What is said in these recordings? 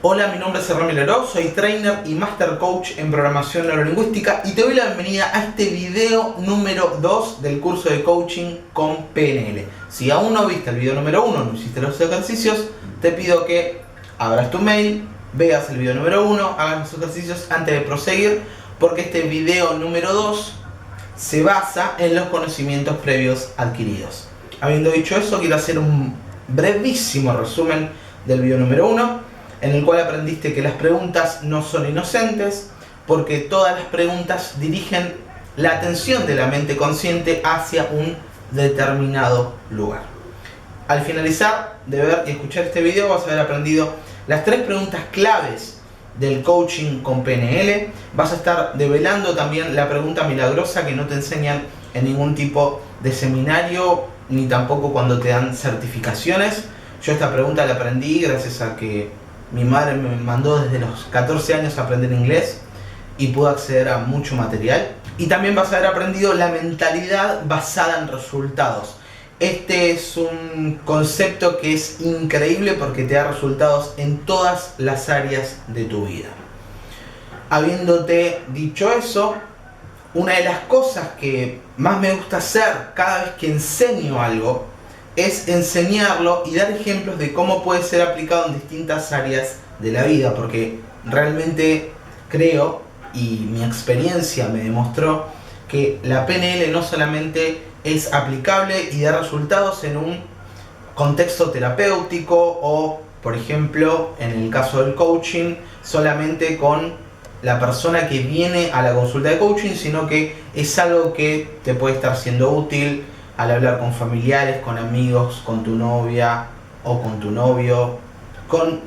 Hola, mi nombre es Ramiro Leró, soy trainer y master coach en programación neurolingüística y te doy la bienvenida a este video número 2 del curso de coaching con PNL. Si aún no viste el video número 1, no hiciste los ejercicios, te pido que abras tu mail, veas el video número 1, hagas los ejercicios antes de proseguir, porque este video número 2 se basa en los conocimientos previos adquiridos. Habiendo dicho eso, quiero hacer un brevísimo resumen del video número 1, en el cual aprendiste que las preguntas no son inocentes, porque todas las preguntas dirigen la atención de la mente consciente hacia un determinado lugar. Al finalizar de ver y escuchar este video vas a haber aprendido las 3 preguntas claves del coaching con PNL. Vas a estar develando también la pregunta milagrosa que no te enseñan en ningún tipo de seminario, ni tampoco cuando te dan certificaciones. Yo esta pregunta la aprendí gracias a que mi madre me mandó desde los 14 años a aprender inglés y pude acceder a mucho material. Y también vas a haber aprendido la mentalidad basada en resultados. Este es un concepto que es increíble porque te da resultados en todas las áreas de tu vida. Habiéndote dicho eso, una de las cosas que más me gusta hacer cada vez que enseño algo es enseñarlo y dar ejemplos de cómo puede ser aplicado en distintas áreas de la vida, porque realmente creo, y mi experiencia me demostró, que la PNL no solamente es aplicable y da resultados en un contexto terapéutico o, por ejemplo, en el caso del coaching, solamente con la persona que viene a la consulta de coaching, sino que es algo que te puede estar siendo útil al hablar con familiares, con amigos, con tu novia o con tu novio, con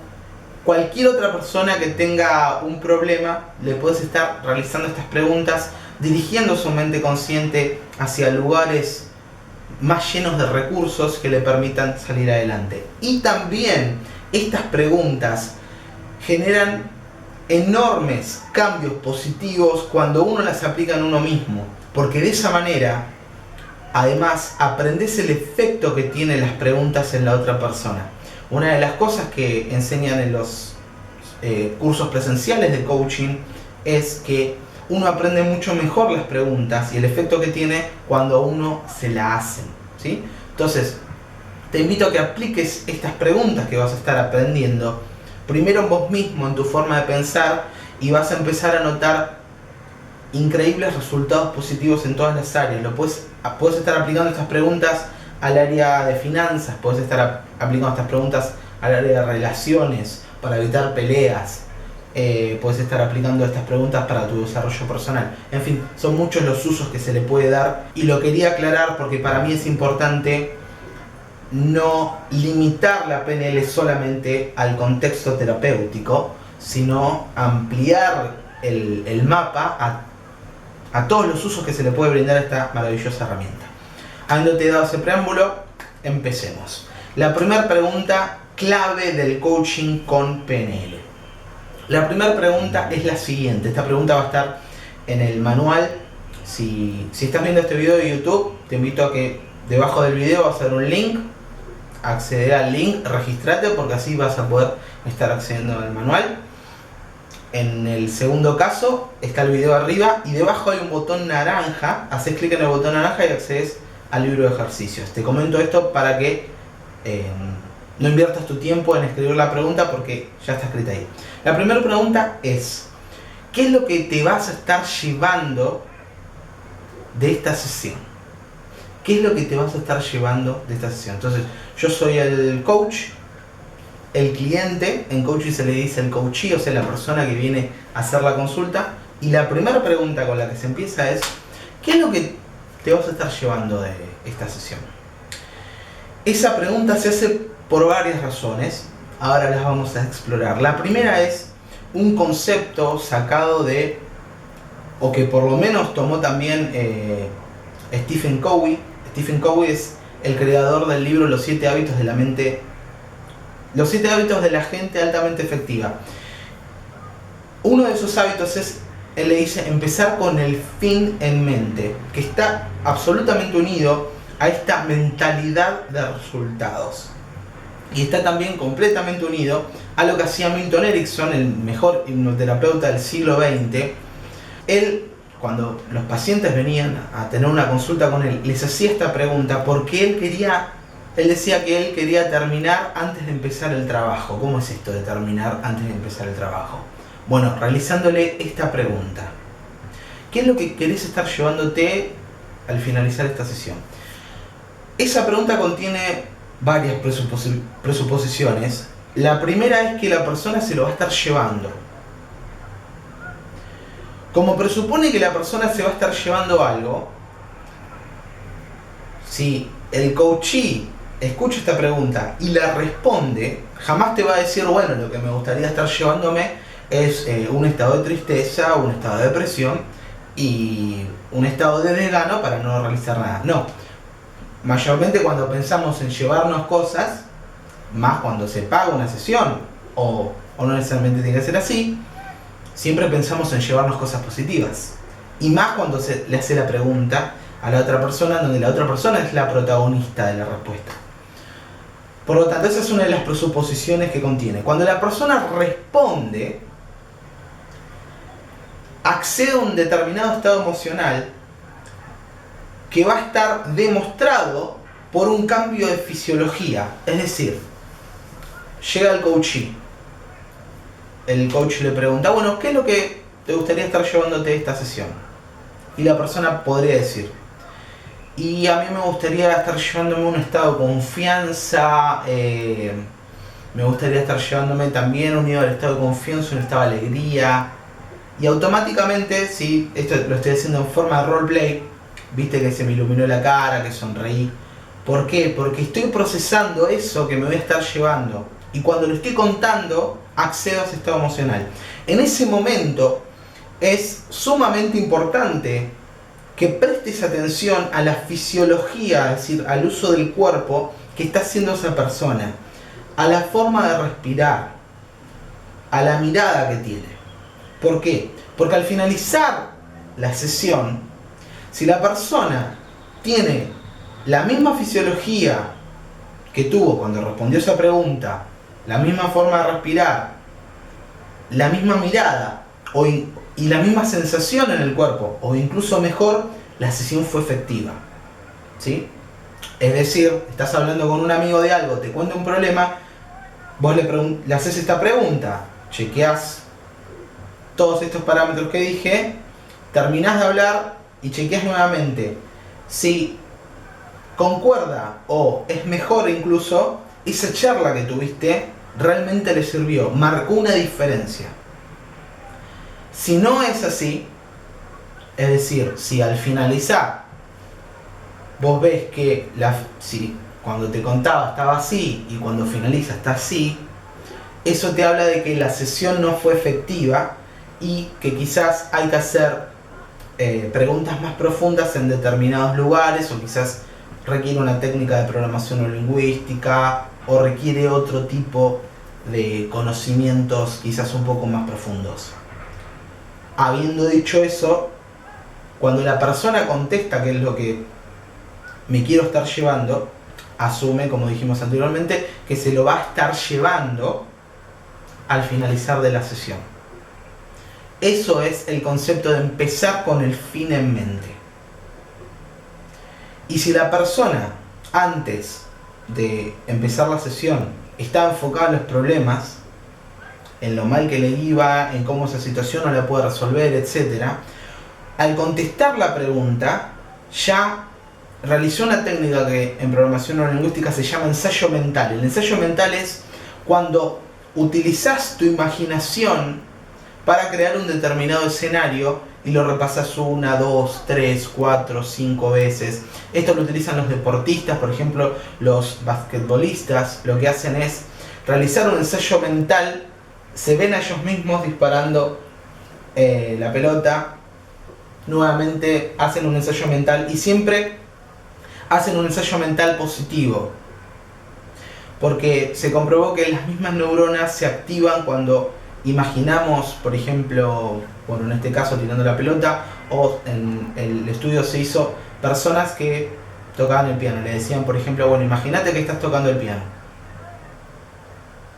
cualquier otra persona que tenga un problema. Le puedes estar realizando estas preguntas, dirigiendo su mente consciente hacia lugares más llenos de recursos que le permitan salir adelante. Y también estas preguntas generan enormes cambios positivos cuando uno las aplica en uno mismo, porque de esa manera además aprendes el efecto que tienen las preguntas en la otra persona. Una de las cosas que enseñan en los cursos presenciales de coaching es que uno aprende mucho mejor las preguntas y el efecto que tiene cuando uno se la hacen, ¿sí? Entonces, te invito a que apliques estas preguntas que vas a estar aprendiendo primero en vos mismo, en tu forma de pensar, y vas a empezar a notar increíbles resultados positivos en todas las áreas. Puedes estar aplicando estas preguntas al área de finanzas, puedes estar aplicando estas preguntas al área de relaciones, para evitar peleas, puedes estar aplicando estas preguntas para tu desarrollo personal. En fin, son muchos los usos que se le puede dar, y lo quería aclarar porque para mí es importante no limitar la PNL solamente al contexto terapéutico, sino ampliar el mapa a todos los usos que se le puede brindar a esta maravillosa herramienta. Habiéndote dado ese preámbulo, empecemos. La primera pregunta clave del coaching con PNL. La primera pregunta es la siguiente. Esta pregunta va a estar en el manual. Si estás viendo este video de YouTube, te invito a que debajo del video vas a ver un link. Acceder al link, registrate, porque así vas a poder estar accediendo al manual. En el segundo caso está el video arriba y debajo hay un botón naranja. Haces clic en el botón naranja y accedes al libro de ejercicios. Te comento esto para que no inviertas tu tiempo en escribir la pregunta, porque ya está escrita ahí. La primera pregunta es: ¿qué es lo que te vas a estar llevando de esta sesión? ¿Qué es lo que te vas a estar llevando de esta sesión? Entonces, yo soy el coach, el cliente, en coaching se le dice el coachee, o sea, la persona que viene a hacer la consulta, y la primera pregunta con la que se empieza es: ¿qué es lo que te vas a estar llevando de esta sesión? Esa pregunta se hace por varias razones, ahora las vamos a explorar. La primera es un concepto sacado de, o que por lo menos tomó también Stephen Covey. Stephen Covey es el creador del libro Los 7 hábitos de la mente, Los 7 hábitos de la gente altamente efectiva. Uno de esos hábitos es, él le dice, empezar con el fin en mente, que está absolutamente unido a esta mentalidad de resultados. y está también completamente unido a lo que hacía Milton Erickson, el mejor hipnoterapeuta del siglo XX. Él, cuando los pacientes venían a tener una consulta con él, les hacía esta pregunta porque él decía que él quería terminar antes de empezar el trabajo. ¿Cómo es esto de terminar antes de empezar el trabajo? Bueno, realizándole esta pregunta. ¿Qué es lo que querés estar llevándote al finalizar esta sesión? Esa pregunta contiene varias presuposiciones. La primera es que la persona se lo va a estar llevando. Como presupone que la persona se va a estar llevando algo, si el coachee escucha esta pregunta y la responde, jamás te va a decir, bueno, lo que me gustaría estar llevándome es un estado de tristeza, un estado de depresión y un estado de desgano para no realizar nada. No. Mayormente cuando pensamos en llevarnos cosas, más cuando se paga una sesión, o no necesariamente tiene que ser así, siempre pensamos en llevarnos cosas positivas. Y más cuando se le hace la pregunta a la otra persona, donde la otra persona es la protagonista de la respuesta. Por lo tanto, esa es una de las presuposiciones que contiene. Cuando la persona responde, accede a un determinado estado emocional que va a estar demostrado por un cambio de fisiología. Es decir, llega el coachee. El coach le pregunta, bueno, ¿qué es lo que te gustaría estar llevándote de esta sesión? Y la persona podría decir, y a mí me gustaría estar llevándome un estado de confianza, me gustaría estar llevándome también unido al estado de confianza, un estado de alegría. Y automáticamente, si esto lo estoy haciendo en forma de roleplay, viste que se me iluminó la cara, que sonreí. ¿Por qué? Porque estoy procesando eso que me voy a estar llevando. Y cuando lo estoy contando, accedo a ese estado emocional. En ese momento es sumamente importante que prestes atención a la fisiología, es decir, al uso del cuerpo que está haciendo esa persona, a la forma de respirar, a la mirada que tiene. ¿Por qué? Porque al finalizar la sesión, si la persona tiene la misma fisiología que tuvo cuando respondió esa pregunta, la misma forma de respirar, la misma mirada y la misma sensación en el cuerpo, o incluso mejor, la sesión fue efectiva. ¿Sí? Es decir, estás hablando con un amigo de algo, te cuenta un problema, vos le haces esta pregunta, chequeás todos estos parámetros que dije, terminás de hablar y chequeás nuevamente si concuerda o es mejor incluso, esa charla que tuviste realmente le sirvió, marcó una diferencia. Si no es así, es decir, si al finalizar vos ves que si cuando te contaba estaba así y cuando finaliza está así, eso te habla de que la sesión no fue efectiva y que quizás hay que hacer preguntas más profundas en determinados lugares, o quizás requiere una técnica de programación neurolingüística o requiere otro tipo de conocimientos quizás un poco más profundos. Habiendo dicho eso, cuando la persona contesta qué es lo que me quiero estar llevando, asume, como dijimos anteriormente, que se lo va a estar llevando al finalizar de la sesión. Eso es el concepto de empezar con el fin en mente. Y si la persona, antes de empezar la sesión, está enfocada en los problemas, en lo mal que le iba, en cómo esa situación no la puede resolver, etc., al contestar la pregunta, ya realizó una técnica que en programación neurolingüística se llama ensayo mental. El ensayo mental es cuando utilizás tu imaginación para crear un determinado escenario y lo repasas 1, 2, 3, 4, 5 veces. Esto lo utilizan los deportistas, por ejemplo, los basquetbolistas. Lo que hacen es realizar un ensayo mental, se ven a ellos mismos disparando la pelota, nuevamente hacen un ensayo mental y siempre hacen un ensayo mental positivo, porque se comprobó que las mismas neuronas se activan cuando imaginamos, por ejemplo, bueno, en este caso tirando la pelota, o en el estudio se hizo personas que tocaban el piano, le decían, por ejemplo, bueno, imagínate que estás tocando el piano.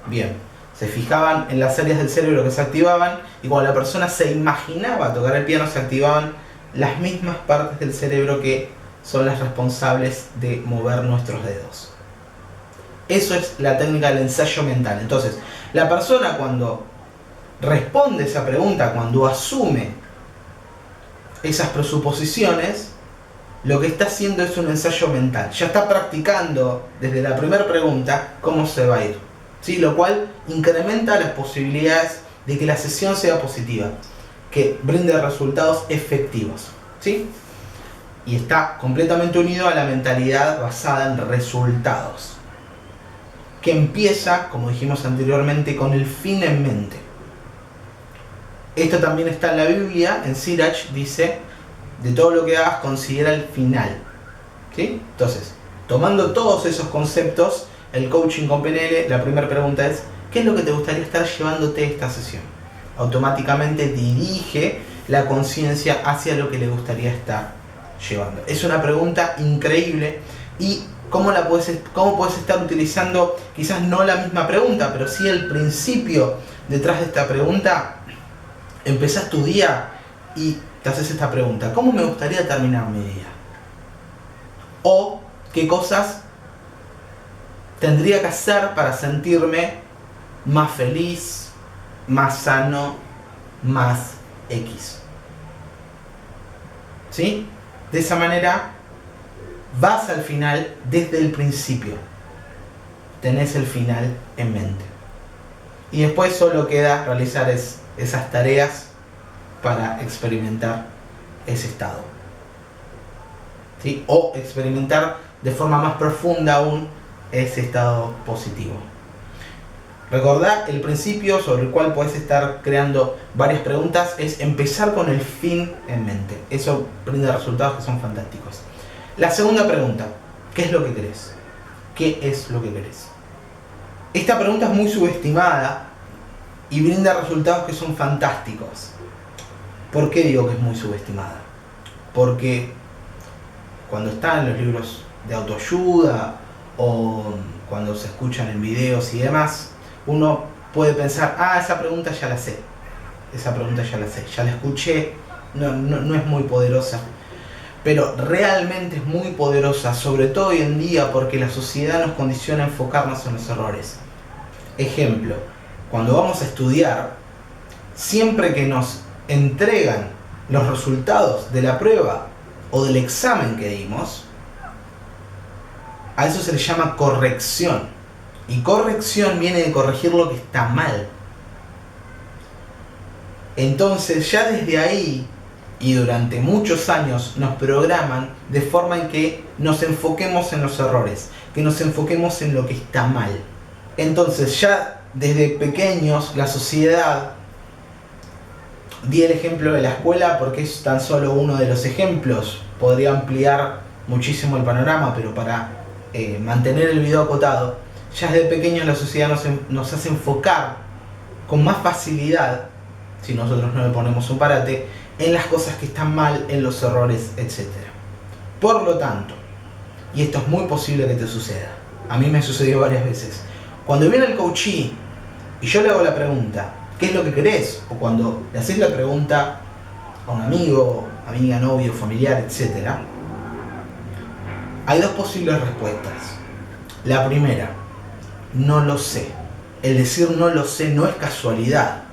Bien, se fijaban en las áreas del cerebro que se activaban y cuando la persona se imaginaba tocar el piano se activaban las mismas partes del cerebro que son las responsables de mover nuestros dedos. Eso es la técnica del ensayo mental. Entonces, la persona cuando responde esa pregunta, cuando asume esas presuposiciones, lo que está haciendo es un ensayo mental. Ya está practicando desde la primera pregunta cómo se va a ir, ¿sí? Lo cual incrementa las posibilidades de que la sesión sea positiva, que brinde resultados efectivos, ¿sí? Y está completamente unido a la mentalidad basada en resultados, que empieza, como dijimos anteriormente, con el fin en mente. Esto también está en la Biblia, en Sirach dice, de todo lo que hagas considera el final, ¿sí? Entonces, tomando todos esos conceptos, el coaching con PNL, la primera pregunta es, ¿qué es lo que te gustaría estar llevándote esta sesión? Automáticamente dirige la conciencia hacia lo que le gustaría estar llevando. Es una pregunta increíble y ¿cómo puedes estar utilizando quizás no la misma pregunta, pero sí el principio detrás de esta pregunta? Empezás tu día y te haces esta pregunta: ¿cómo me gustaría terminar mi día? O ¿qué cosas tendría que hacer para sentirme más feliz, más sano, más X? ¿Sí? De esa manera vas al final desde el principio. Tenés el final en mente. Y después solo queda realizar esas tareas para experimentar ese estado, ¿sí? O experimentar de forma más profunda aún ese estado positivo. Recordá, el principio sobre el cual podés estar creando varias preguntas es empezar con el fin en mente. Eso brinda resultados que son fantásticos. La segunda pregunta: ¿qué es lo que querés? ¿Qué es lo que querés? Esta pregunta es muy subestimada y brinda resultados que son fantásticos. ¿Por qué digo que es muy subestimada? Porque cuando está en los libros de autoayuda o cuando se escuchan en videos y demás, uno puede pensar, esa pregunta ya la sé, ya la escuché, no es muy poderosa. Pero realmente es muy poderosa, sobre todo hoy en día, porque la sociedad nos condiciona a enfocarnos en los errores. Ejemplo, cuando vamos a estudiar, siempre que nos entregan los resultados de la prueba o del examen que dimos, a eso se le llama corrección. Y corrección viene de corregir lo que está mal. Entonces ya desde ahí y durante muchos años nos programan de forma en que nos enfoquemos en los errores, que nos enfoquemos en lo que está mal. Entonces ya desde pequeños la sociedad, di el ejemplo de la escuela porque es tan solo uno de los ejemplos, podría ampliar muchísimo el panorama, pero para mantener el video acotado, ya desde pequeños la sociedad nos hace enfocar con más facilidad, si nosotros no le ponemos un parate, en las cosas que están mal, en los errores, etc. Por lo tanto, y esto es muy posible que te suceda, a mí me sucedió varias veces, cuando viene el coachee y yo le hago la pregunta, ¿qué es lo que querés? O cuando le haces la pregunta a un amigo, amiga, novio, familiar, etc., hay dos posibles respuestas. La primera: no lo sé. El decir no lo sé no es casualidad.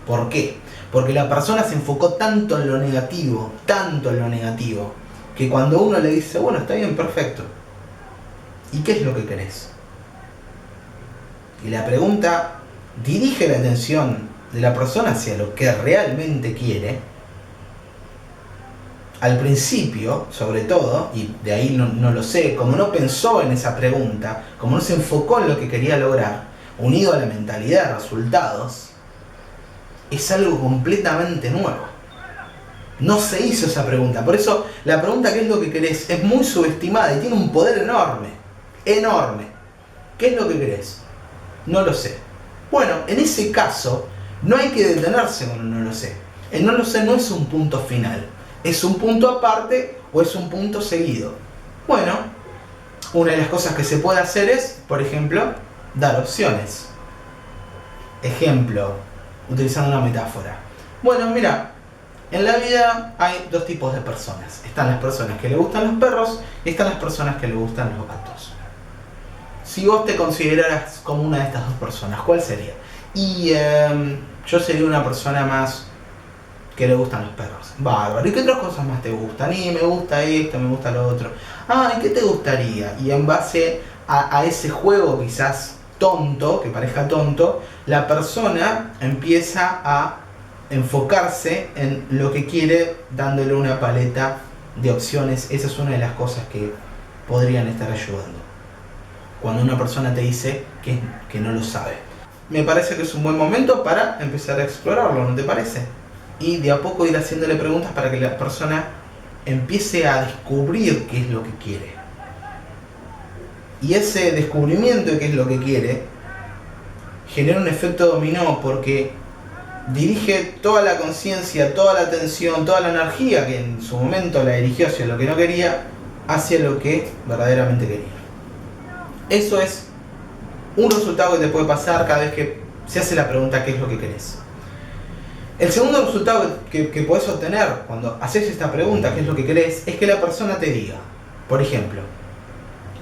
¿Por qué? Porque la persona se enfocó tanto en lo negativo, que cuando uno le dice, bueno, está bien, perfecto, ¿y qué es lo que querés? Y la pregunta dirige la atención de la persona hacia lo que realmente quiere. Al principio, sobre todo, y de ahí no lo sé, como no pensó en esa pregunta, como no se enfocó en lo que quería lograr, unido a la mentalidad de resultados, es algo completamente nuevo. No se hizo esa pregunta. Por eso la pregunta ¿qué es lo que querés? Es muy subestimada y tiene un poder enorme. Enorme. ¿Qué es lo que querés? No lo sé. Bueno, en ese caso no hay que detenerse con un no lo sé. El no lo sé no es un punto final. ¿Es un punto aparte o es un punto seguido? Bueno, una de las cosas que se puede hacer es, por ejemplo, dar opciones. Ejemplo, utilizando una metáfora. Bueno, mira, en la vida hay dos tipos de personas. Están las personas que le gustan los perros y están las personas que le gustan los gatos. Si vos te consideraras como una de estas dos personas, ¿cuál sería? Y yo sería una persona más que le gustan los perros. Bárbaro. ¿Y qué otras cosas más te gustan? Y me gusta esto, me gusta lo otro. Ah, ¿y qué te gustaría? Y en base a ese juego quizás tonto, que parezca tonto, la persona empieza a enfocarse en lo que quiere, dándole una paleta de opciones. Esa es una de las cosas que podrían estar ayudando. Cuando una persona te dice que no lo sabe. Me parece que es un buen momento para empezar a explorarlo, ¿no te parece? Y de a poco ir haciéndole preguntas para que la persona empiece a descubrir qué es lo que quiere. Y ese descubrimiento de qué es lo que quiere genera un efecto dominó, porque dirige toda la conciencia, toda la atención, toda la energía que en su momento la dirigió hacia lo que no quería, hacia lo que verdaderamente quería. Eso es un resultado que te puede pasar cada vez que se hace la pregunta ¿qué es lo que querés? El segundo resultado que podés obtener cuando haces esta pregunta ¿qué es lo que querés? Es que la persona te diga, por ejemplo,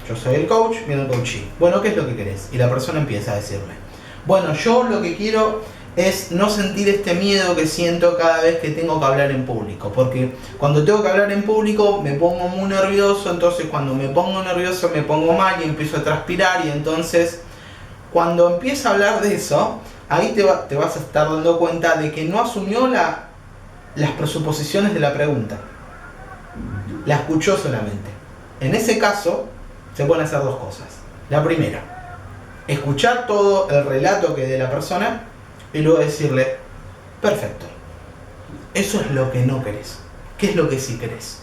yo soy el coach, viene el coachee. Bueno, ¿qué es lo que querés? Y la persona empieza a decirme, bueno, yo lo que quiero es no sentir este miedo que siento cada vez que tengo que hablar en público. Porque cuando tengo que hablar en público me pongo muy nervioso, entonces cuando me pongo nervioso me pongo mal y empiezo a transpirar, y entonces cuando empiezo a hablar de eso, ahí te vas a estar dando cuenta de que no asumió las presuposiciones de la pregunta. La escuchó solamente. En ese caso, se pueden hacer dos cosas. La primera, escuchar todo el relato que de la persona y luego decirle, perfecto, eso es lo que no querés. ¿Qué es lo que sí querés?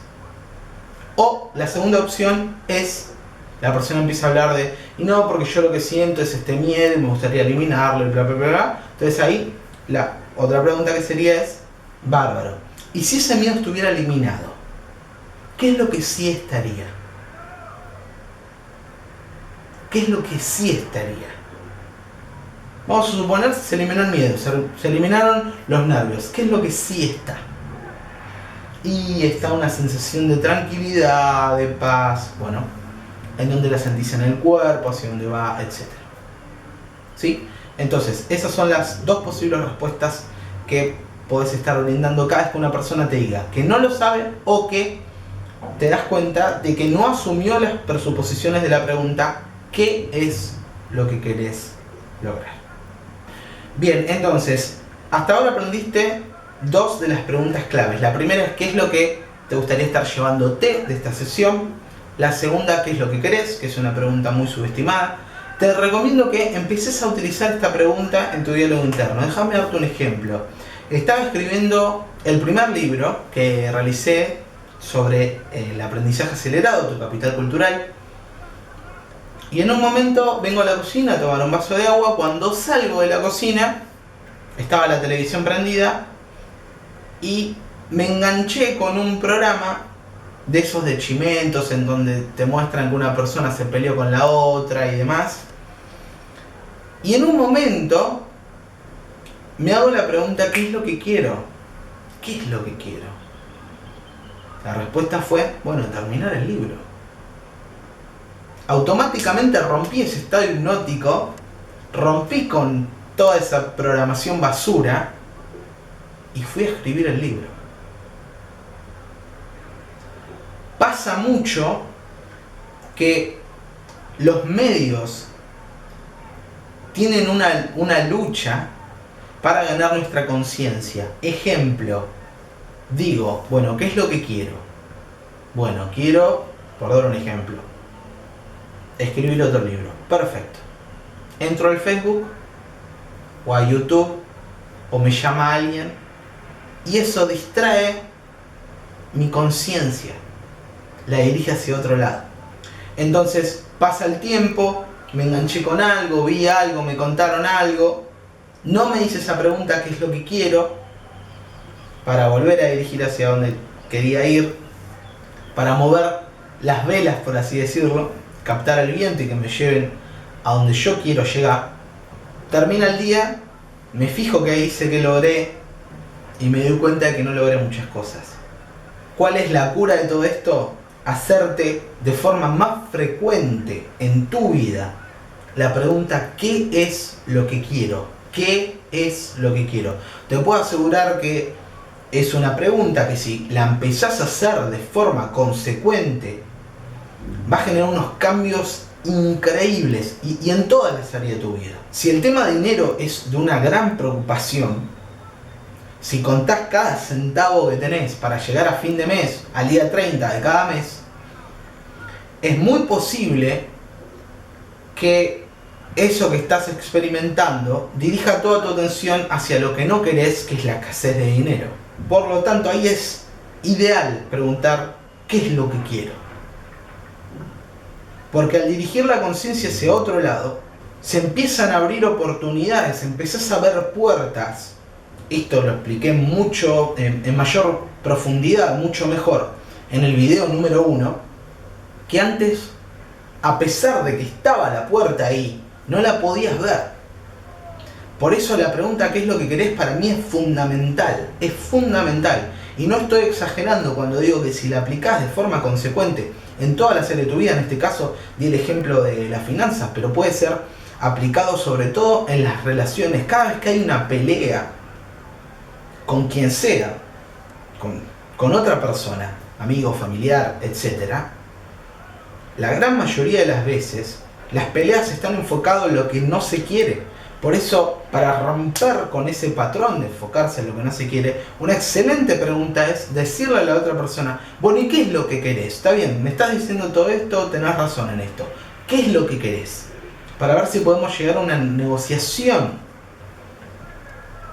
O la segunda opción es, la persona empieza a hablar de, y no, porque yo lo que siento es este miedo y me gustaría eliminarlo y bla, bla, bla, bla. Entonces ahí, la otra pregunta que sería es, bárbaro, ¿y si ese miedo estuviera eliminado? ¿Qué es lo que sí estaría? ¿Qué es lo que sí estaría? Vamos a suponer que se eliminó el miedo, se eliminaron los nervios. ¿Qué es lo que sí está? Y está una sensación de tranquilidad, de paz, bueno, en donde la sentís en el cuerpo, hacia dónde va, etc. ¿Sí? Entonces, esas son las dos posibles respuestas que podés estar brindando cada vez que una persona te diga que no lo sabe o que te das cuenta de que no asumió las presuposiciones de la pregunta ¿qué es lo que querés lograr? Bien, entonces, hasta ahora aprendiste dos de las preguntas claves. La primera es ¿qué es lo que te gustaría estar llevándote de esta sesión? La segunda, ¿qué es lo que querés? Que es una pregunta muy subestimada. Te recomiendo que empieces a utilizar esta pregunta en tu diálogo interno. Déjame darte un ejemplo. Estaba escribiendo el primer libro que realicé sobre el aprendizaje acelerado, tu capital cultural. Y en un momento vengo a la cocina a tomar un vaso de agua. Cuando salgo de la cocina, estaba la televisión prendida y me enganché con un programa de esos de chimentos en donde te muestran que una persona se peleó con la otra y demás. Y en un momento me hago la pregunta, ¿qué es lo que quiero? ¿Qué es lo que quiero? La respuesta fue, bueno, terminar el libro. Automáticamente rompí ese estado hipnótico, rompí con toda esa programación basura y fui a escribir el libro. Pasa mucho que los medios tienen una lucha para ganar nuestra conciencia. Ejemplo, digo, bueno, ¿qué es lo que quiero? Bueno, quiero, por dar un ejemplo, escribir otro libro. Perfecto. Entro al Facebook o a YouTube o me llama alguien y eso distrae mi conciencia, la dirige hacia otro lado. Entonces pasa el tiempo, me enganché con algo, vi algo, me contaron algo, no me hice esa pregunta ¿qué es lo que quiero? Para volver a dirigir hacia donde quería ir, para mover las velas, por así decirlo, captar el viento y que me lleven a donde yo quiero llegar. Termina el día me fijo que hice que logré y me doy cuenta de que no logré muchas cosas. ¿Cuál es la cura de todo esto? Hacerte de forma más frecuente en tu vida la pregunta: ¿qué es lo que quiero? ¿Qué es lo que quiero? Te puedo asegurar que es una pregunta que si la empezás a hacer de forma consecuente va a generar unos cambios increíbles y en todas las áreas de tu vida. Si el tema de dinero es de una gran preocupación, si contás cada centavo que tenés para llegar a fin de mes, al día 30 de cada mes, es muy posible que eso que estás experimentando dirija toda tu atención hacia lo que no querés, que es la escasez de dinero. Por lo tanto, ahí es ideal preguntar: ¿qué es lo que quiero? Porque al dirigir la conciencia hacia otro lado, se empiezan a abrir oportunidades, empezás a ver puertas. Esto lo expliqué mucho, en mayor profundidad, mucho mejor, en el video número 1, que antes, a pesar de que estaba la puerta ahí, no la podías ver. Por eso la pregunta ¿qué es lo que querés? Para mí es fundamental, es fundamental. Y no estoy exagerando cuando digo que si la aplicás de forma consecuente en todas las áreas de tu vida, en este caso di el ejemplo de las finanzas, pero puede ser aplicado sobre todo en las relaciones. Cada vez que hay una pelea con quien sea, con otra persona, amigo, familiar, etc., la gran mayoría de las veces las peleas están enfocadas en lo que no se quiere. Por eso, para romper con ese patrón de enfocarse en lo que no se quiere, una excelente pregunta es decirle a la otra persona: bueno, ¿y qué es lo que querés? Está bien, me estás diciendo todo esto, tenés razón en esto. ¿Qué es lo que querés? Para ver si podemos llegar a una negociación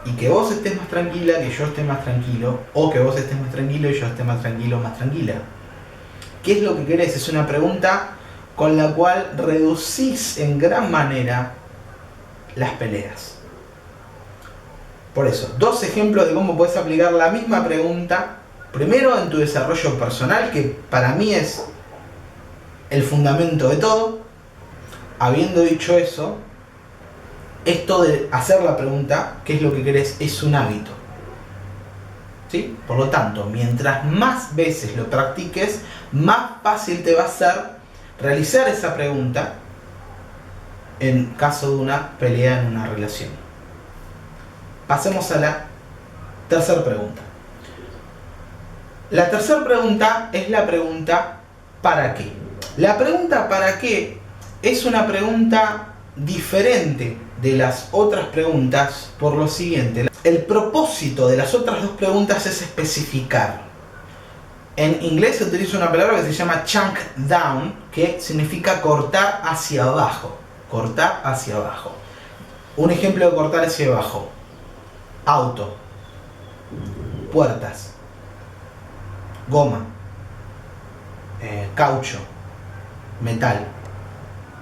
y que vos estés más tranquila, que yo esté más tranquilo, o que vos estés más tranquilo y yo esté más tranquilo, más tranquila. ¿Qué es lo que querés? Es una pregunta con la cual reducís en gran manera las peleas. Por eso, 2 ejemplos de cómo puedes aplicar la misma pregunta. Primero, en tu desarrollo personal, que para mí es el fundamento de todo. Habiendo dicho eso, esto de hacer la pregunta ¿qué es lo que querés? Es un hábito, ¿sí? Por lo tanto, mientras más veces lo practiques, más fácil te va a ser realizar esa pregunta en caso de una pelea en una relación. Pasemos a la tercera pregunta. La tercera pregunta es la pregunta ¿para qué? La pregunta ¿para qué? Es una pregunta diferente de las otras preguntas por lo siguiente. El propósito de las otras 2 preguntas es especificar. En inglés se utiliza una palabra que se llama chunk down, que significa cortar hacia abajo. Cortar hacia abajo. Un ejemplo de cortar hacia abajo: auto, puertas, goma, caucho, metal.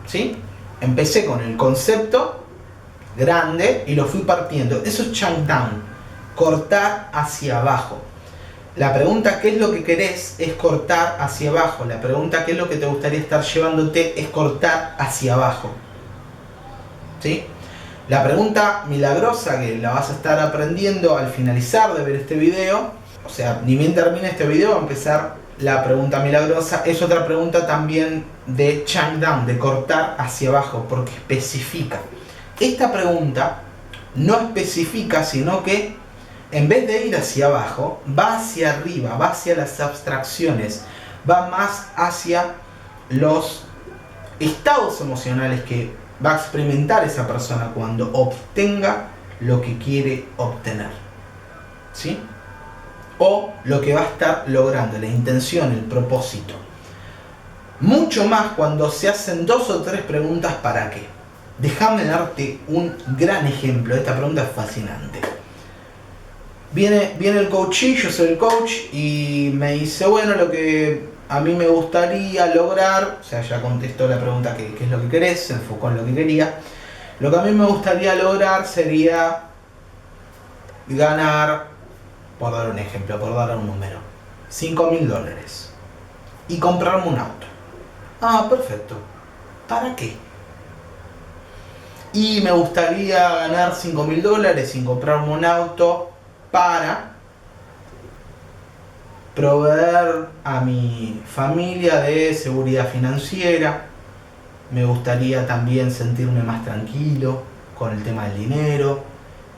¿Sí? Empecé con el concepto grande y lo fui partiendo. Eso es chunk down, cortar hacia abajo. La pregunta ¿qué es lo que querés? Es cortar hacia abajo. La pregunta ¿qué es lo que te gustaría estar llevándote? Es cortar hacia abajo. ¿Sí? La pregunta milagrosa, que la vas a estar aprendiendo al finalizar de ver este video, o sea, ni bien termine este video va a empezar la pregunta milagrosa, es otra pregunta también de chunk down, de cortar hacia abajo, porque especifica. Esta pregunta no especifica, sino que en vez de ir hacia abajo, va hacia arriba, va hacia las abstracciones, va más hacia los estados emocionales que va a experimentar esa persona cuando obtenga lo que quiere obtener, ¿sí? O lo que va a estar logrando, la intención, el propósito. Mucho más cuando se hacen 2 o 3 preguntas ¿para qué? Déjame darte un gran ejemplo. Esta pregunta es fascinante. Viene el coach, yo soy el coach, y me dice, bueno, lo que a mí me gustaría lograr, o sea, ya contestó la pregunta ¿qué es lo que querés? Se enfocó en lo que quería. Lo que a mí me gustaría lograr sería ganar, por dar un ejemplo, por dar un número, $5.000 y comprarme un auto. Ah, perfecto. ¿Para qué? y me gustaría ganar $5.000 sin comprarme un auto para proveer a mi familia de seguridad financiera. Me gustaría también sentirme más tranquilo con el tema del dinero.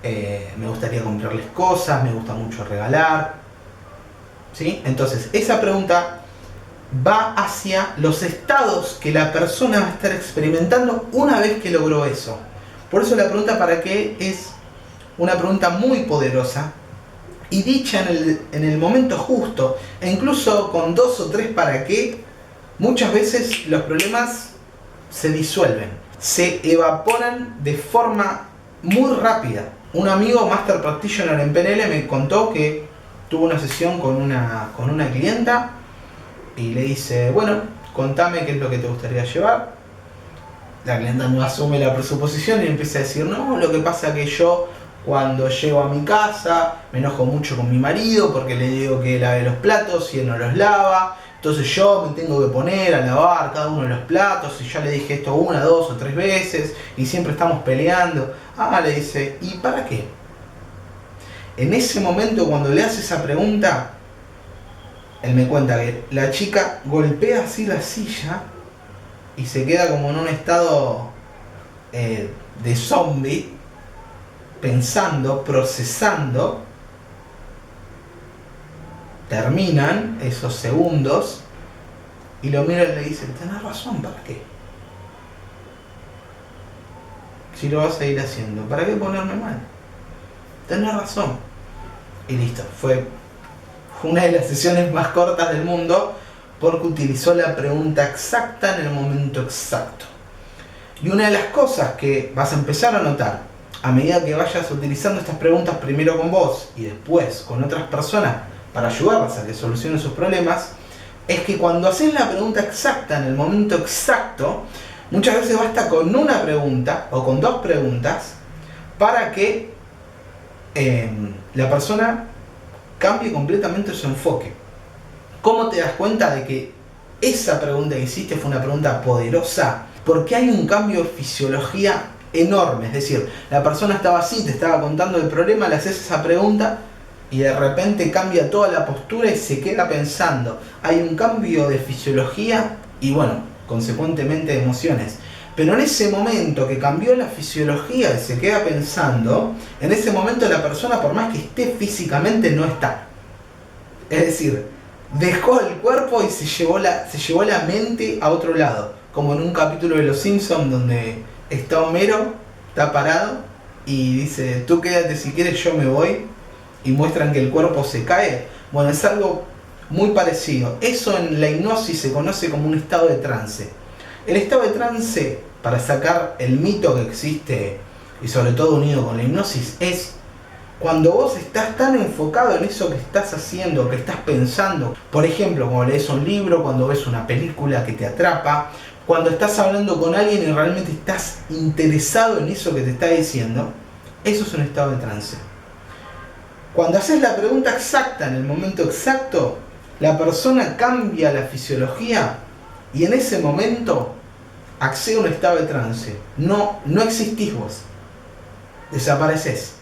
Me gustaría comprarles cosas, me gusta mucho regalar. ¿Sí? Entonces, esa pregunta va hacia los estados que la persona va a estar experimentando una vez que logró eso. Por eso la pregunta ¿para qué? Es una pregunta muy poderosa y dicha en el momento justo, e incluso con 2 o 3 ¿para qué? Muchas veces los problemas se disuelven, se evaporan de forma muy rápida. Un amigo Master Practitioner en PNL me contó que tuvo una sesión con una clienta y le dice, bueno, contame qué es lo que te gustaría llevar. La clienta no asume la presuposición y empieza a decir, no, lo que pasa es que yo cuando llego a mi casa me enojo mucho con mi marido porque le digo que lave los platos y él no los lava. Entonces yo me tengo que poner a lavar cada uno de los platos y ya le dije esto 1, 2 o 3 veces y siempre estamos peleando. Le dice, ¿y para qué? En ese momento cuando le hace esa pregunta, él me cuenta que la chica golpea así la silla y se queda como en un estado de zombie, pensando, procesando. Terminan esos segundos y lo mira y le dice, tenés razón, ¿para qué? Si lo vas a ir haciendo, ¿para qué ponerme mal? Tenés razón. Y listo, fue una de las sesiones más cortas del mundo porque utilizó la pregunta exacta en el momento exacto. Y una de las cosas que vas a empezar a notar a medida que vayas utilizando estas preguntas primero con vos y después con otras personas para ayudarlas a que solucionen sus problemas, es que cuando haces la pregunta exacta en el momento exacto, muchas veces basta con una pregunta o con 2 preguntas para que la persona cambie completamente su enfoque. ¿Cómo te das cuenta de que esa pregunta que hiciste fue una pregunta poderosa? Porque hay un cambio de fisiología enorme. Es decir, la persona estaba así, te estaba contando el problema, le haces esa pregunta y de repente cambia toda la postura y se queda pensando. Hay un cambio de fisiología y bueno, consecuentemente de emociones. Pero en ese momento que cambió la fisiología y se queda pensando, en ese momento la persona, por más que esté físicamente, no está. Es decir, dejó el cuerpo y se llevó la mente a otro lado. Como en un capítulo de Los Simpsons donde está Homero, está parado y dice, tú quédate si quieres, yo me voy. Y muestran que el cuerpo se cae. Bueno, es algo muy parecido. Eso en la hipnosis se conoce como un estado de trance. El estado de trance, para sacar el mito que existe y sobre todo unido con la hipnosis, es cuando vos estás tan enfocado en eso que estás haciendo, que estás pensando. Por ejemplo, cuando lees un libro, cuando ves una película que te atrapa, cuando estás hablando con alguien y realmente estás interesado en eso que te está diciendo, eso es un estado de trance. Cuando haces la pregunta exacta en el momento exacto, la persona cambia la fisiología y en ese momento accede a un estado de trance. No existís vos. Desapareces.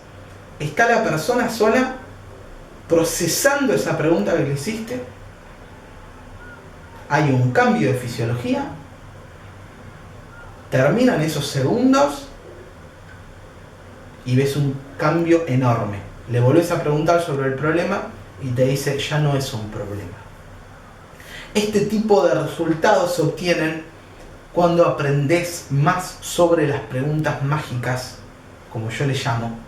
Está la persona sola procesando esa pregunta que le hiciste. Hay un cambio de fisiología. Terminan esos segundos y ves un cambio enorme. Le volvés a preguntar sobre el problema y te dice, ya no es un problema. Este tipo de resultados se obtienen cuando aprendes más sobre las preguntas mágicas, como yo le llamo,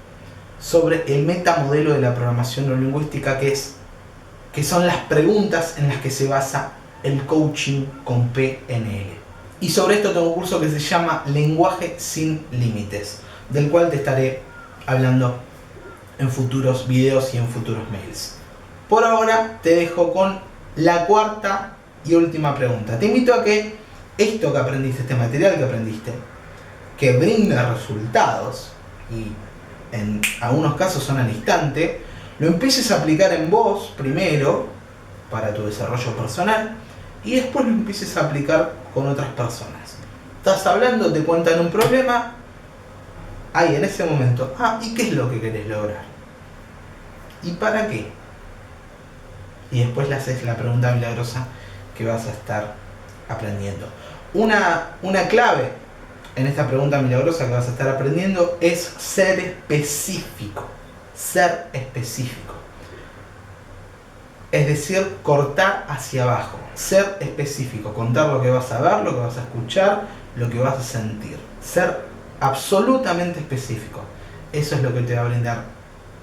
sobre el metamodelo de la programación neurolingüística, que son las preguntas en las que se basa el coaching con PNL. Y sobre esto tengo un curso que se llama Lenguaje sin Límites, del cual te estaré hablando en futuros videos y en futuros mails. Por ahora te dejo con la cuarta y última pregunta. Te invito a que esto que aprendiste, este material que aprendiste, que brinda resultados y en algunos casos son al instante, lo empieces a aplicar en vos primero para tu desarrollo personal y después lo empieces a aplicar con otras personas. Estás hablando, te cuentan un problema, ahí en ese momento, ¿y qué es lo que querés lograr? ¿Y para qué? Y después le haces la pregunta milagrosa que vas a estar aprendiendo. Una clave en esta pregunta milagrosa que vas a estar aprendiendo es ser específico. Ser específico. Es decir, cortar hacia abajo. Ser específico. Contar lo que vas a ver, lo que vas a escuchar, lo que vas a sentir. Ser absolutamente específico. Eso es lo que te va a brindar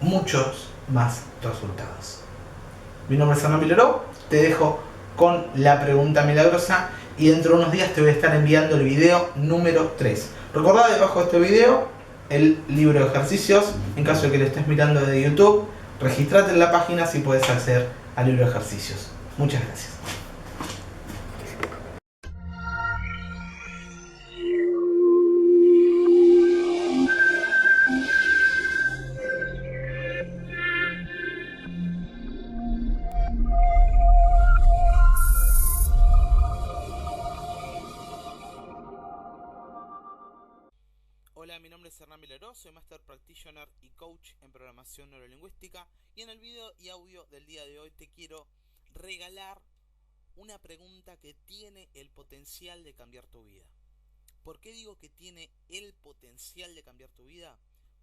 muchos más resultados. Mi nombre es Hernán Mileró. Te dejo con la pregunta milagrosa y dentro de unos días te voy a estar enviando el video número 3. Recordá debajo de este video el libro de ejercicios. En caso de que lo estés mirando desde YouTube, registrate en la página si puedes acceder al libro de ejercicios. Muchas gracias. Hola, mi nombre es Hernán Mileró, soy Master Practitioner y Coach en Programación Neurolingüística y en el video y audio del día de hoy te quiero regalar una pregunta que tiene el potencial de cambiar tu vida. ¿Por qué digo que tiene el potencial de cambiar tu vida?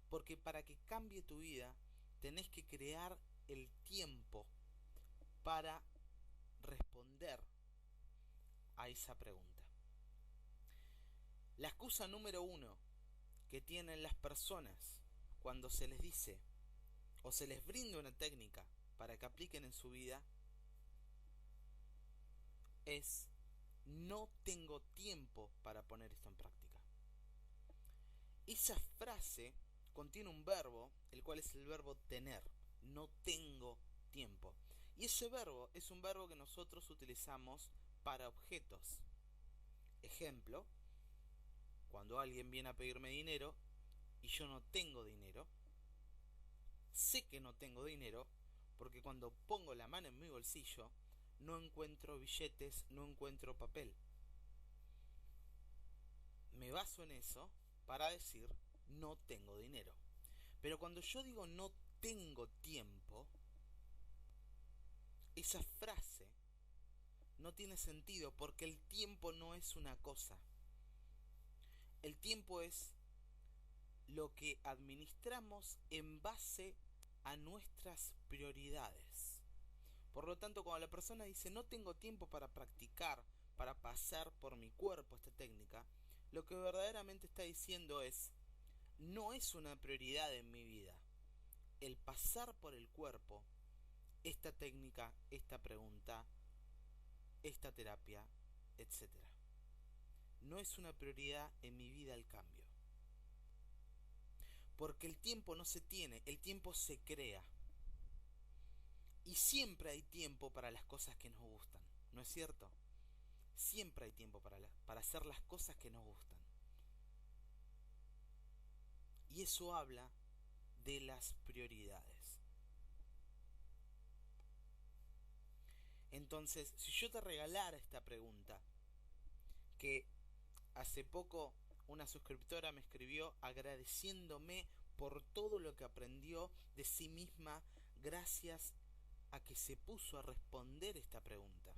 Porque para que cambie tu vida tenés que crear el tiempo para responder a esa pregunta. La excusa número 1 que tienen las personas cuando se les dice o se les brinda una técnica para que apliquen en su vida es: no tengo tiempo para poner esto en práctica. Esa frase contiene un verbo, el cual es el verbo tener. No tengo tiempo. Y ese verbo es un verbo que nosotros utilizamos para objetos. Ejemplo: cuando alguien viene a pedirme dinero y yo no tengo dinero, sé que no tengo dinero porque cuando pongo la mano en mi bolsillo no encuentro billetes, no encuentro papel. Me baso en eso para decir no tengo dinero. Pero cuando yo digo no tengo tiempo, esa frase no tiene sentido porque el tiempo no es una cosa. El tiempo es lo que administramos en base a nuestras prioridades. Por lo tanto, cuando la persona dice no tengo tiempo para practicar, para pasar por mi cuerpo esta técnica, lo que verdaderamente está diciendo es: no es una prioridad en mi vida el pasar por el cuerpo esta técnica, esta pregunta, esta terapia, etc. No es una prioridad en mi vida el cambio. Porque el tiempo no se tiene, el tiempo se crea. Y siempre hay tiempo para las cosas que nos gustan, ¿no es cierto? Siempre hay tiempo para hacer las cosas que nos gustan. Y eso habla de las prioridades. Entonces, si yo te regalara esta pregunta, que hace poco una suscriptora me escribió agradeciéndome por todo lo que aprendió de sí misma gracias a que se puso a responder esta pregunta,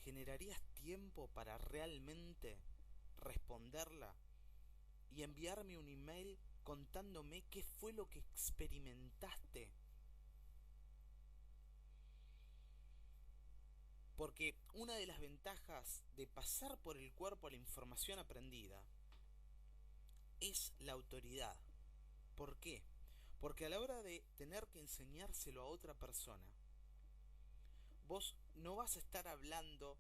¿generarías tiempo para realmente responderla y enviarme un email contándome qué fue lo que experimentaste? Porque una de las ventajas de pasar por el cuerpo la información aprendida es la autoridad. ¿Por qué? Porque a la hora de tener que enseñárselo a otra persona, vos no vas a estar hablando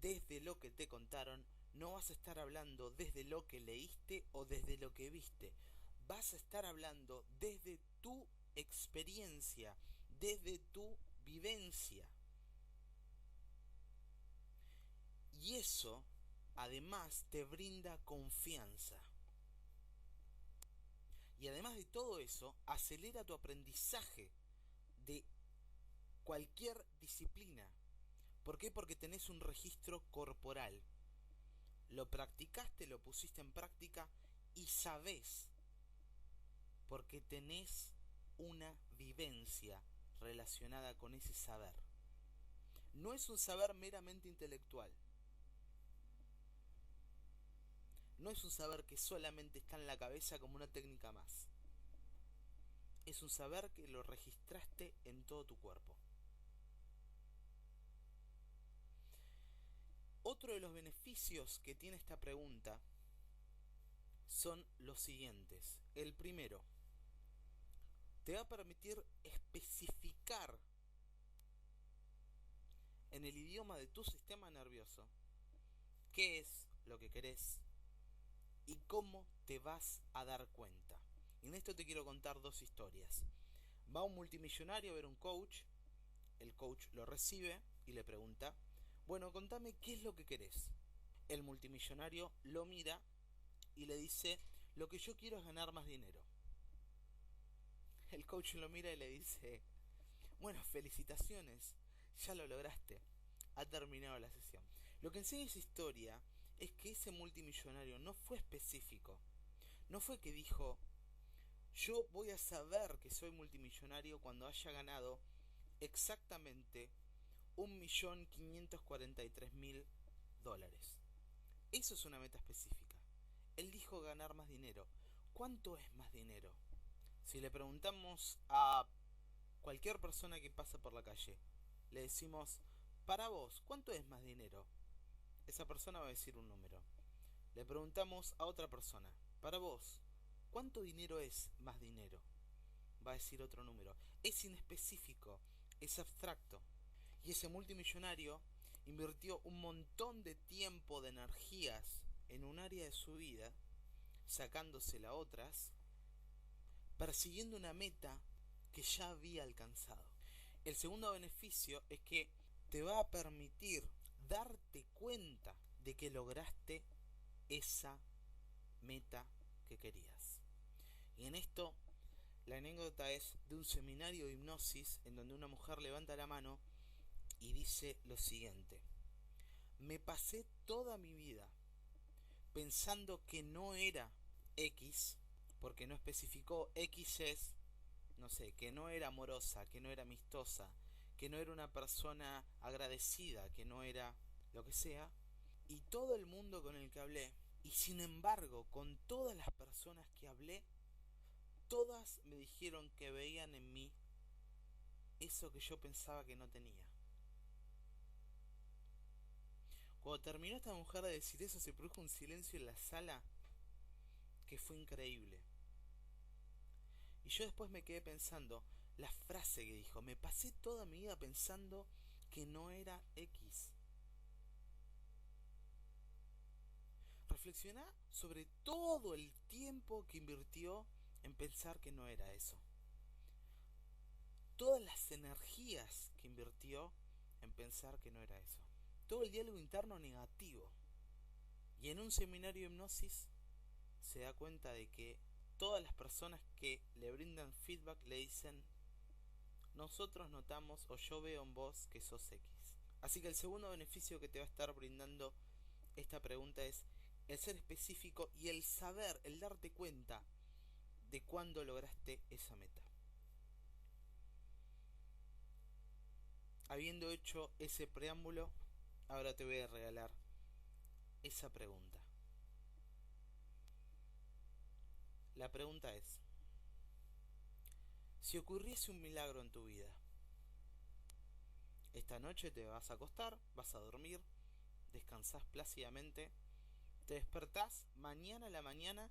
desde lo que te contaron, no vas a estar hablando desde lo que leíste o desde lo que viste. Vas a estar hablando desde tu experiencia, desde tu vivencia. Y eso, además, te brinda confianza. Y además de todo eso, acelera tu aprendizaje de cualquier disciplina. ¿Por qué? Porque tenés un registro corporal. lo practicaste, lo pusiste en práctica y sabés, porque tenés una vivencia relacionada con ese saber. No es un saber meramente intelectual. No es un saber que solamente está en la cabeza como una técnica más. Es un saber que lo registraste en todo tu cuerpo. Otro de los beneficios que tiene esta pregunta son los siguientes. El primero, te va a permitir especificar en el idioma de tu sistema nervioso qué es lo que querés y cómo te vas a dar cuenta. Y en esto te quiero contar dos historias. Va un multimillonario a ver un coach, el coach lo recibe y le pregunta, bueno, contame qué es lo que querés. El multimillonario lo mira y le dice, lo que yo quiero es ganar más dinero. El coach lo mira y le dice, bueno, felicitaciones, ya lo lograste, ha terminado la sesión. Lo que enseña esa historia es que ese multimillonario no fue específico, no fue que dijo, yo voy a saber que soy multimillonario cuando haya ganado exactamente $1.543.000. Eso es una meta específica. Él dijo ganar más dinero. ¿Cuánto es más dinero? Si le preguntamos a cualquier persona que pasa por la calle, le decimos, para vos, ¿cuánto es más dinero? Esa persona va a decir un número. Le preguntamos a otra persona, para vos, ¿cuánto dinero es más dinero? Va a decir otro número. Es inespecífico, es abstracto. Y ese multimillonario invirtió un montón de tiempo, de energías en un área de su vida, sacándosela a otras, persiguiendo una meta que ya había alcanzado. El segundo beneficio es que te va a permitir darte cuenta de que lograste esa meta que querías. Y en esto, la anécdota es de un seminario de hipnosis en donde una mujer levanta la mano y dice lo siguiente: me pasé toda mi vida pensando que no era X, porque no especificó X es, no sé, que no era amorosa, que no era amistosa, que no era una persona agradecida, que no era lo que sea, y todo el mundo con el que hablé, y sin embargo, con todas las personas que hablé, todas me dijeron que veían en mí eso que yo pensaba que no tenía. Cuando terminó esta mujer de decir eso, se produjo un silencio en la sala que fue increíble. Y yo después me quedé pensando, la frase que dijo, me pasé toda mi vida pensando que no era X. Reflexioná sobre todo el tiempo que invirtió en pensar que no era eso. Todas las energías que invirtió en pensar que no era eso. Todo el diálogo interno negativo. Y en un seminario de hipnosis se da cuenta de que todas las personas que le brindan feedback le dicen, nosotros notamos o yo veo en vos que sos X. Así que el segundo beneficio que te va a estar brindando esta pregunta es el ser específico y el saber, el darte cuenta de cuándo lograste esa meta. Habiendo hecho ese preámbulo, ahora te voy a regalar esa pregunta. La pregunta es, si ocurriese un milagro en tu vida, esta noche te vas a acostar, vas a dormir, descansás plácidamente, te despertás mañana a la mañana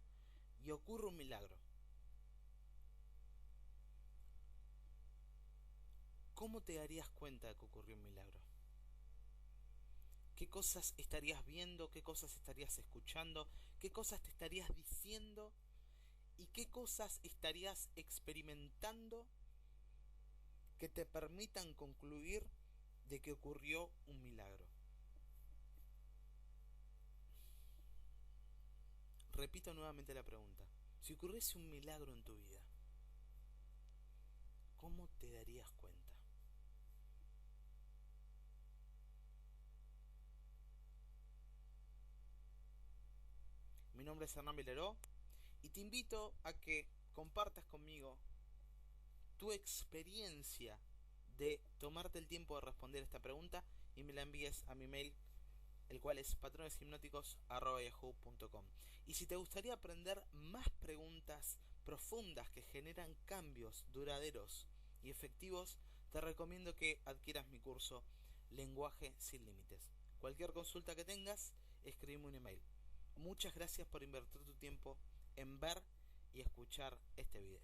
y ocurre un milagro. ¿Cómo te darías cuenta de que ocurrió un milagro? ¿Qué cosas estarías viendo? ¿Qué cosas estarías escuchando? ¿Qué cosas te estarías diciendo? ¿Y qué cosas estarías experimentando que te permitan concluir de que ocurrió un milagro? Repito nuevamente la pregunta. Si ocurriese un milagro en tu vida, ¿cómo te darías cuenta? nombre es Hernán Vilaró y te invito a que compartas conmigo tu experiencia de tomarte el tiempo de responder esta pregunta y me la envíes a mi mail, el cual es patroneshipnóticos@yahoo.com. Y si te gustaría aprender más preguntas profundas que generan cambios duraderos y efectivos, te recomiendo que adquieras mi curso Lenguaje sin Límites. Cualquier consulta que tengas, escríbeme un email. Muchas gracias por invertir tu tiempo en ver y escuchar este video.